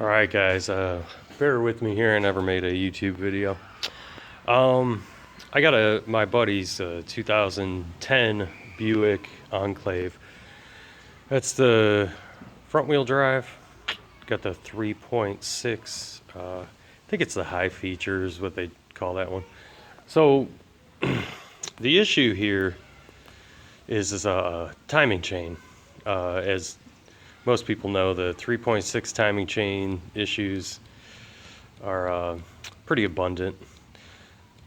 Alright guys, bear with me here. I never made a YouTube video. I got my buddy's 2010 Buick Enclave. That's the front wheel drive. Got the 3.6, I think it's the high features, what they call that one. So the issue here is a timing chain. As most people know, the 3.6 timing chain issues are pretty abundant.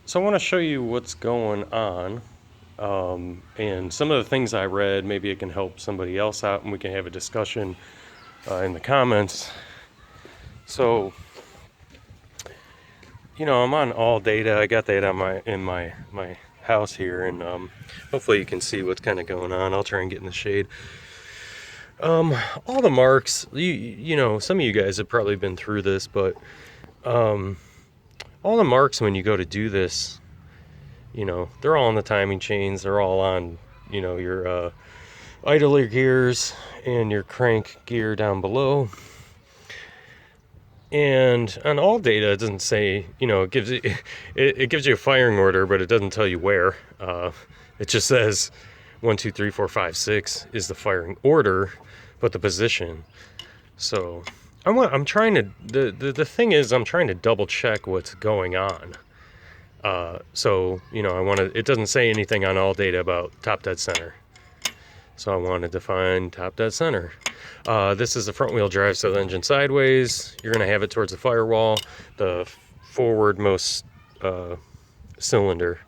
So I want to show you what's going on, and some of the things I read. Maybe it can help somebody else out and we can have a discussion in the comments. So, you know, I'm on all data. I got that on in my house here, and hopefully you can see what's kind of going on. I'll try and get in the shade. All the marks, you know, some of you guys have probably been through this, but all the marks when you go to do this, you know, they're all on the timing chains. They're all on, you know, your idler gears and your crank gear down below. And on all data, it doesn't say, you know, it gives you a firing order, but it doesn't tell you where. It just says 1, 2, 3, 4, 5, 6 is the firing order, but the position. So I'm trying to, the thing is, I'm trying to double check what's going on. So, you know, it doesn't say anything on all data about top dead center. So I wanted to find top dead center. This is the front wheel drive, so the engine sideways. You're gonna have it towards the firewall. The forwardmost cylinder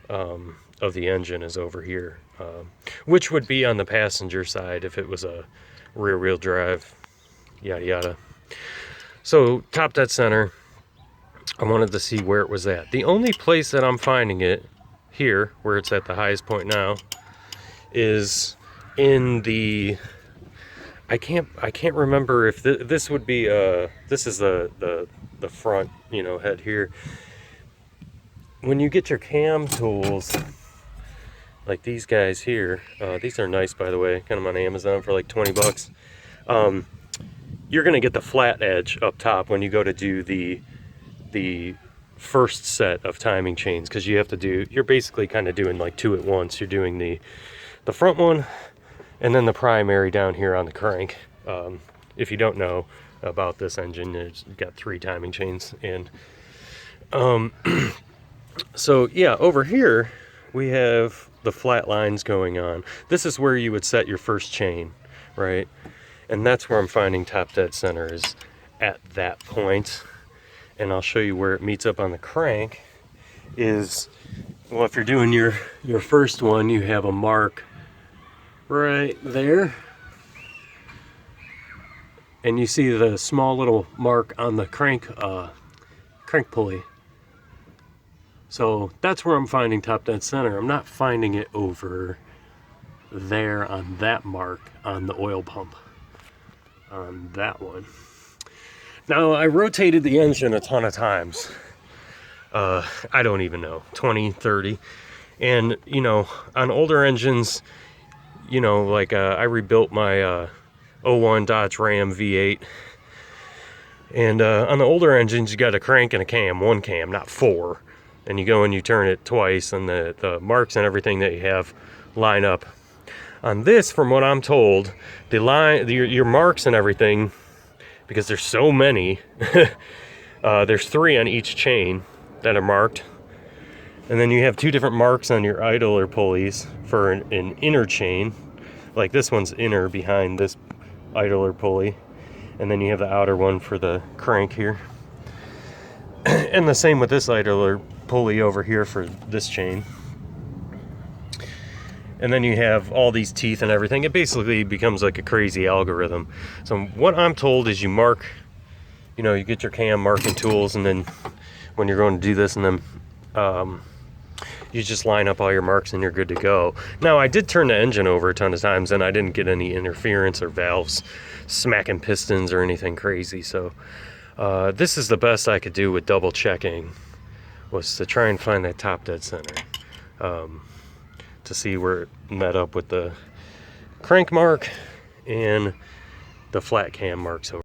of the engine is over here, which would be on the passenger side if it was a rear wheel drive, yada yada. So top dead center, I wanted to see where it was at. The only place that I'm finding it here, where it's at the highest point now, is in the, I can't remember if this would be this is the front, you know, head here. When you get your cam tools, like these guys here, these are nice, by the way, got them on Amazon for like 20 bucks. You're gonna get the flat edge up top when you go to do the first set of timing chains, because you have to do, you're basically kind of doing like two at once. You're doing the front one and then the primary down here on the crank. If you don't know about this engine, it's got 3 timing chains. And so yeah, over here we have the flat lines going on. This is where you would set your first chain, right? And that's where I'm finding top dead center, is at that point. And I'll show you where it meets up on the crank. Is, well, if you're doing your first one, you have a mark right there, and you see the small little mark on the crank pulley. So that's where I'm finding top dead center. I'm not finding it over there on that mark on the oil pump, on that one. Now, I rotated the engine a ton of times. I don't even know, 20, 30. And, you know, on older engines, you know, like I rebuilt my 01 Dodge Ram V8. And on the older engines, you got a crank and a cam, 1 cam, not 4. And you go and you turn it twice, and the marks and everything that you have line up. On this, from what I'm told, your marks and everything, because there's so many, there's 3 on each chain that are marked. And then you have 2 different marks on your idler pulleys for an inner chain. Like this one's inner behind this idler pulley. And then you have the outer one for the crank here. And the same with this idler pulley over here for this chain. And then you have all these teeth and everything. It basically becomes like a crazy algorithm. So what I'm told is you mark, you know, you get your cam marking tools, and then when you're going to do this, and then you just line up all your marks and you're good to go. Now, I did turn the engine over a ton of times, and I didn't get any interference or valves smacking pistons or anything crazy. So this is the best I could do with double checking, was to try and find that top dead center, to see where it met up with the crank mark and the flat cam marks over.